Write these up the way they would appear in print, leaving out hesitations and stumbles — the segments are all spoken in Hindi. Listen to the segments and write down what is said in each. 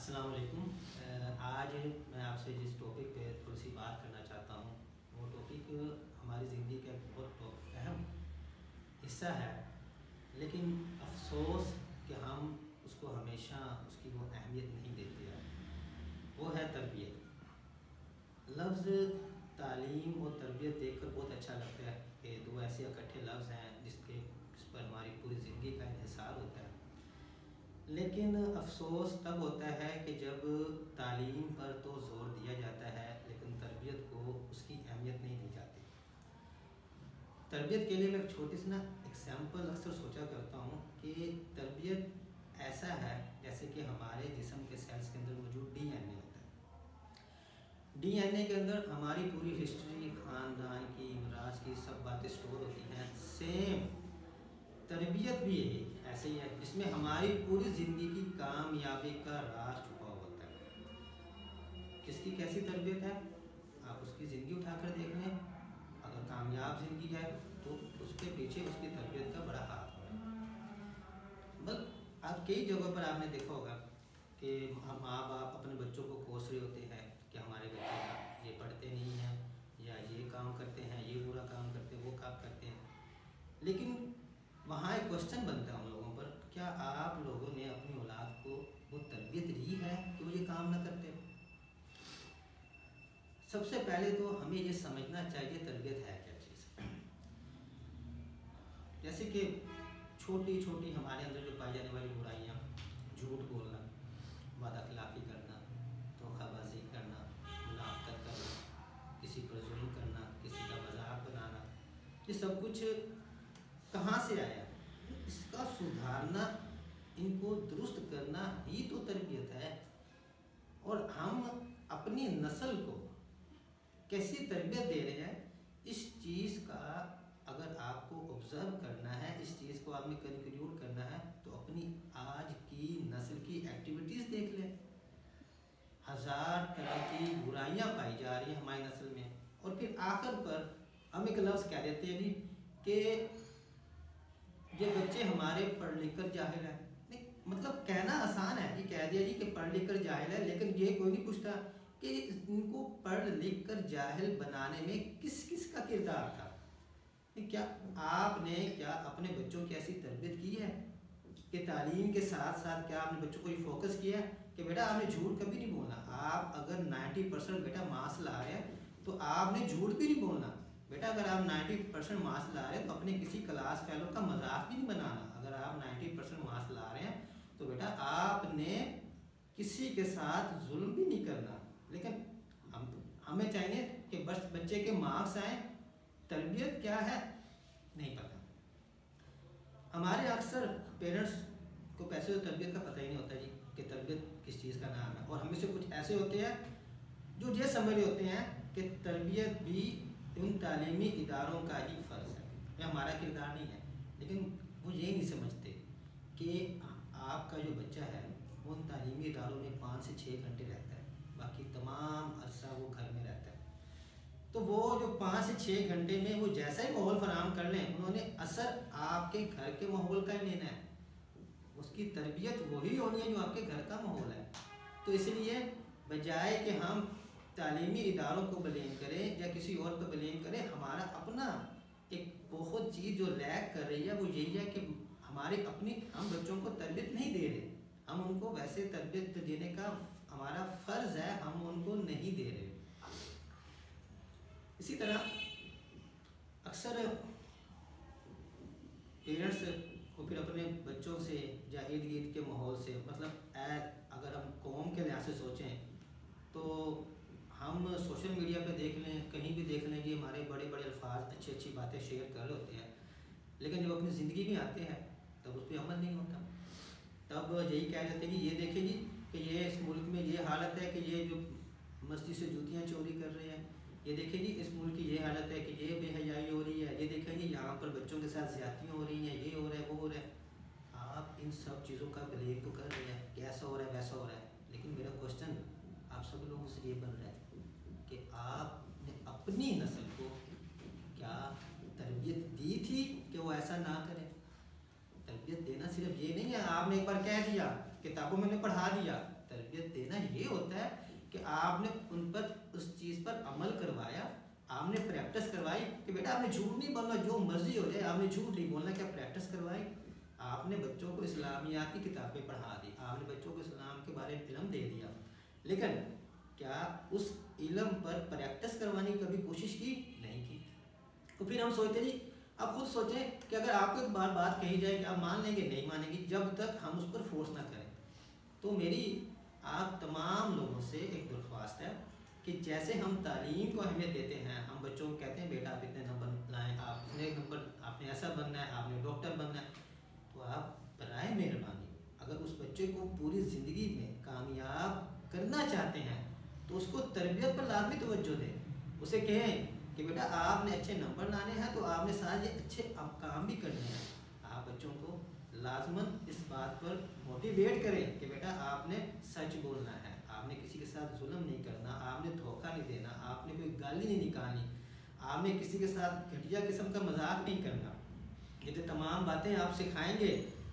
अस्सलाम वालेकुम। आज मैं आपसे जिस टॉपिक पे थोड़ी सी बात करना चाहता हूँ वो टॉपिक हमारी ज़िंदगी का एक बहुत अहम हिस्सा है, लेकिन अफसोस कि हम उसको हमेशा उसकी वो अहमियत नहीं देते हैं। वो है तरबियत। लफ्ज़ तालीम और तरबियत देखकर बहुत अच्छा लगता है कि दो ऐसे इकट्ठे लफ्ज़ हैं जिस पर हमारी पूरी ज़िंदगी का इन्हिसार होता है। लेकिन अफसोस तब होता है कि जब तालीम पर तो ज़ोर दिया जाता है लेकिन तरबियत को उसकी अहमियत नहीं दी जाती। तरबियत के लिए मैं एक छोटी सी एग्जाम्पल अक्सर सोचा करता हूँ कि तरबियत ऐसा है जैसे कि हमारे जिस्म के सेल्स के अंदर मौजूद डीएनए होता है। डीएनए के अंदर हमारी पूरी हिस्ट्री, ख़ानदान की, विरासत की सब बातें स्टोर होती हैं। सेम तरबियत भी ऐसे ही है जिसमें हमारी पूरी ज़िंदगी की कामयाबी का राज छुपा होता है। किसकी कैसी तरबियत है आप उसकी ज़िंदगी उठाकर देख लें। अगर कामयाब ज़िंदगी है तो उसके पीछे उसकी तरबियत का बड़ा हाथ है। बस आप कई जगहों पर आपने देखा होगा कि हम माँ बाप अपने बच्चों को कोस रहे होते हैं कि हमारे बच्चे ये पढ़ते नहीं हैं या ये काम करते हैं, ये बुरा काम करते हैं, वो काम करते हैं। लेकिन वहाँ एक क्वेश्चन बनता है उन लोगों पर, क्या आप लोगों ने अपनी औलाद को वो तरबियत दी है कि वो ये काम ना करते? सबसे पहले तो हमें ये समझना चाहिए तरबियत है क्या चीज़। जैसे कि छोटी छोटी हमारे अंदर जो पाई जाने वाली बुराइयाँ, झूठ बोलना, वादाखिलाफ़ी करना, धोखाबाजी करना, मुनाफिकत करना, किसी पर जुल्म करना, किसी का मजाक बनाना, ये सब कुछ कहाँ से आया? इसका सुधारना, इनको दुरुस्त करना ही तो तरबियत है। और हम अपनी नस्ल को कैसी तरबियत दे रहे हैं, इस चीज़ का अगर आपको ऑब्ज़र्व करना है, इस चीज़ को आपने कंक्लूड करना है तो अपनी आज की नस्ल की एक्टिविटीज़ देख लें। हज़ार तरह की बुराइयां पाई जा रही हैं हमारी नस्ल में, और फिर आखिर पर हम एक लफ्ज़ कह देते हैं जी कि ये बच्चे हमारे पढ़ लिख कर जाहिल है। नहीं, मतलब कहना आसान है जी, कह दिया जी कि पढ़ लिख कर जाहिल है, लेकिन ये कोई नहीं पूछता कि इनको पढ़ लिख कर जाहिल बनाने में किस किस का किरदार था। क्या आपने अपने बच्चों की ऐसी तरबियत की है कि तालीम के साथ साथ क्या आपने बच्चों को ये फोकस किया है कि बेटा आपने झूठ कभी नहीं बोलना। आप अगर 90% बेटा मार्क्स ला रहे हैं तो आपने झूठ भी नहीं बोलना। बेटा अगर आप 90% मार्क्स ला रहे हैं तो अपने किसी क्लास फेलो का मजाक भी नहीं बनाना। अगर आप 90% मार्क्स ला रहे हैं तो बेटा आपने किसी के साथ जुल्म भी नहीं करना। लेकिन हमें चाहिए कि बस बच्चे के मार्क्स आए, तरबियत क्या है नहीं पता। हमारे अक्सर पेरेंट्स को पैसे और तरबियत का पता ही नहीं होता जी कि तरबियत किस चीज़ का नाम है। और हमें से कुछ ऐसे होते हैं जो ये समझ रहे होते हैं कि तरबियत भी उन तालीमी इदारों का ही फ़र्ज़ है, यह हमारा किरदार नहीं है। लेकिन वो ये नहीं समझते कि आपका जो बच्चा है वो उन तालीमी इदारों में 5 से 6 घंटे रहता है, बाकी तमाम अरसा वो घर में रहता है। तो वो जो 5 से 6 घंटे में वो जैसा ही माहौल फराहम कर लें, उन्होंने असर आपके घर के माहौल का ही लेना है। उसकी तरबियत वही होनी है जो आपके घर का माहौल है। तो इसलिए बजाय कि हम तालीमी इदारों को ब्लेम करें या किसी और पर ब्लेम करें, हमारा अपना एक बहुत चीज़ जो लैक कर रही है वो यही है कि हमारे हम बच्चों को तरबियत नहीं दे रहे। हम उनको वैसे तरबियत देने का हमारा फ़र्ज़ है, हम उनको नहीं दे रहे। इसी तरह अक्सर पेरेंट्स को फिर अपने बच्चों से या इर्द गिर्द के माहौल से, मतलब अगर हम कौम के लिहाज से सोचें तो हम सोशल मीडिया पे देख लें, कहीं भी देख लें कि हमारे बड़े बड़े अल्फाज अच्छी अच्छी बातें शेयर कर रहे होते हैं, लेकिन जब अपनी ज़िंदगी में आते हैं तब उस पर अमल नहीं होता। तब यही कह देते हैं कि ये देखें जी कि ये इस मुल्क में ये हालत है कि ये जो मस्जिद से जूतियाँ चोरी कर रहे हैं, ये देखें जी इस मुल्क की ये हालत है कि ये बेहयाई हो रही है, ये देखें जी यहाँ पर बच्चों के साथ ज़्यादतियाँ हो रही हैं, ये हो रहा है, वो हो रहा है। आप इन सब चीज़ों का ब्लेम तो कर रहे हैं कि ऐसा हो रहा है, वैसा हो रहा है, लेकिन मेरा क्वेश्चन आप सब लोगों से ये बन रहा है कि आपने अपनी नस्ल को क्या तरबियत दी थी कि वो ऐसा ना करें? तरबियत देना सिर्फ ये नहीं है आपने एक बार कह दिया किताबों में पढ़ा दिया। तरबियत देना ये होता है कि आपने उन पर उस चीज़ पर अमल करवाया, आपने प्रैक्टिस करवाई कि बेटा आपने झूठ नहीं बोलना, जो मर्जी हो जाए आपने झूठ नहीं बोलना। क्या प्रैक्टिस करवाई? आपने बच्चों को इस्लामियात की किताबें पढ़ा दी, आपने बच्चों को इस्लाम के बारे में इल्म दे दिया, लेकिन क्या उस इल्म पर प्रैक्टिस करवाने की कभी कोशिश की? नहीं की। तो फिर हम सोचते जी, अब खुद सोचें कि अगर आपको एक बार बात कही जाए कि आप मान लेंगे, नहीं मानेंगे जब तक हम उस पर फोर्स ना करें। तो मेरी आप तमाम लोगों से एक दरख्वास्त है कि जैसे हम तालीम को अहमियत देते हैं, हम बच्चों को कहते हैं बेटा आप इतने नंबर लाएँ, आप इतने नंबर, आपने ऐसा बनना है, आपने डॉक्टर बनना है, तो आप बराए मेहरबानी अगर उस बच्चे को पूरी ज़िंदगी में कामयाब करना चाहते हैं तो उसको तरबियत पर लाजमी तवज्जो दें। उसे कहें कि बेटा आपने अच्छे नंबर लाने हैं तो आपने साथ ये अच्छे काम भी करने हैं। आप बच्चों को लाजमन इस बात पर मोटिवेट करें कि बेटा आपने सच बोलना है, आपने किसी के साथ जुल्म नहीं करना, आपने धोखा नहीं देना, आपने कोई गाली नहीं निकालनी, आपने किसी के साथ घटिया किस्म का मजाक नहीं करना। ये तो तमाम बातें आप सिखाएंगे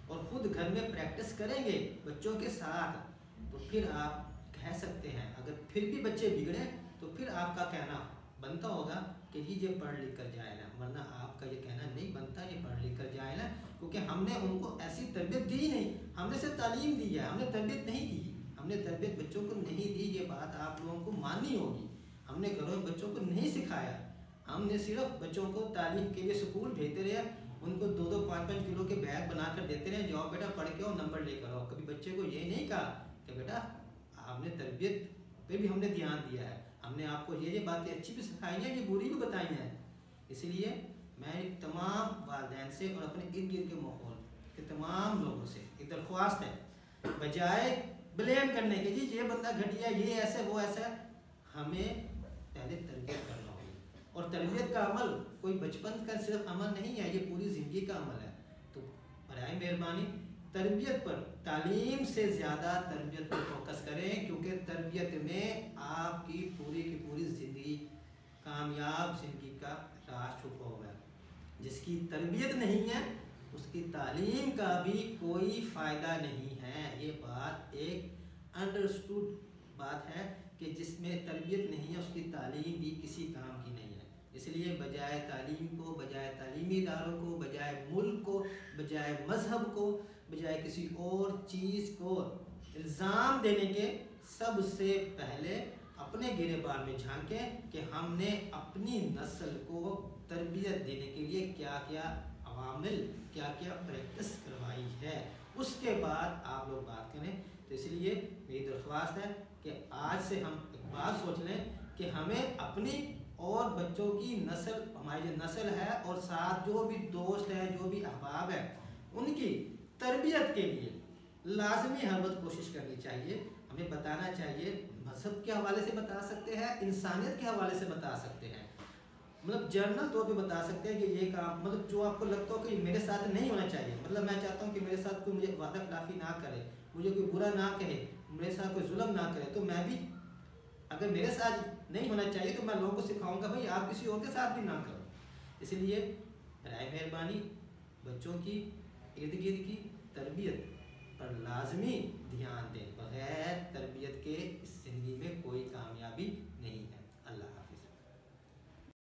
और ख़ुद घर में प्रैक्टिस करेंगे बच्चों के साथ, तो फिर आप कह सकते हैं। अगर फिर भी बच्चे बिगड़े तो फिर आपका कहना बनता होगा कि जी ये पढ़ लिख कर जाए ना, वरना आपका ये कहना नहीं बनता ये पढ़ लिख कर जाए ना, क्योंकि हमने उनको ऐसी तरबियत दी ही नहीं, हमने सिर्फ तालीम दी है, हमने तरबियत नहीं दी, हमने तरबियत बच्चों को नहीं दी। ये बात आप लोगों को माननी होगी। हमने घरों में बच्चों को नहीं सिखाया, हमने सिर्फ बच्चों को तालीम के लिए स्कूल भेजते रहे, उनको 2-2, 5-5 किलो के बैग बना कर देते रहे, जाओ बेटा पढ़ के आओ, नंबर लेकर आओ। कभी बच्चे को ये नहीं कहा कि बेटा आपने तरबियत पे भी हमने ध्यान दिया है, हमने आपको ये बातें अच्छी भी सिखाई हैं, ये बुरी भी बताई हैं। इसलिए मैं तमाम वालिदैन से और अपने इर्द गिर्द के माहौल के तमाम लोगों से एक दरख्वास्त है, बजाय ब्लेम करने के जी ये बंदा घटिया, ये ऐसे वो ऐसा, हमें पहले तरबियत करना होगी। और तरबियत का अमल कोई बचपन का सिर्फ अमल नहीं है, ये पूरी ज़िंदगी का अमल है। तो बराए मेहरबानी तरबियत पर, तालीम से ज़्यादा तरबियत पर फोकस करें, क्योंकि तरबियत में आपकी पूरी की पूरी ज़िंदगी, कामयाब ज़िंदगी का राज छुपा हुआ है। जिसकी तरबियत नहीं है उसकी तालीम का भी कोई फ़ायदा नहीं है। ये बात एक अंडरस्टूड बात है कि जिसमें तरबियत नहीं है उसकी तालीम भी किसी काम की नहीं है। इसलिए बजाय तालीम को, बजाय तालीमी इदारों को, बजाय मुल्क को, बजाय मज़हब को, बजाय किसी और चीज़ को इल्ज़ाम देने के, सबसे पहले अपने गिरेबान में झांकें कि हमने अपनी नस्ल को तरबियत देने के लिए क्या क्या अवामिल, क्या क्या प्रैक्टिस करवाई है, उसके बाद आप लोग बात करें। तो इसलिए मेरी दरख्वास्त है कि आज से हम एक बात सोच लें कि हमें अपनी और बच्चों की नस्ल, हमारी जो नस्ल है और साथ जो भी दोस्त हैं, जो भी अहबाब हैं, उनकी तरबियत के लिए लाजमी हर वक्त कोशिश करनी चाहिए। हमें बताना चाहिए, मज़हब के हवाले से बता सकते हैं, इंसानियत के हवाले से बता सकते हैं, मतलब जर्नल तौर पे बता सकते हैं कि ये काम, मतलब जो आपको लगता हो कि मेरे साथ नहीं होना चाहिए, मतलब मैं चाहता हूँ कि मेरे साथ कोई मुझे वादा खिलाफी ना करे, मुझे कोई बुरा ना कहे, मेरे साथ कोई जुल्म ना करे, तो मैं भी अगर मेरे साथ नहीं होना चाहिए तो मैं लोगों को सिखाऊंगा भाई आप किसी और के साथ भी ना करो। इसलिए बराए मेहरबानी बच्चों की इर्द गिर्द की तरबियत पर लाजमी ध्यान दें। बगैर तरबियत के इस ज़िंदगी में कोई कामयाबी नहीं।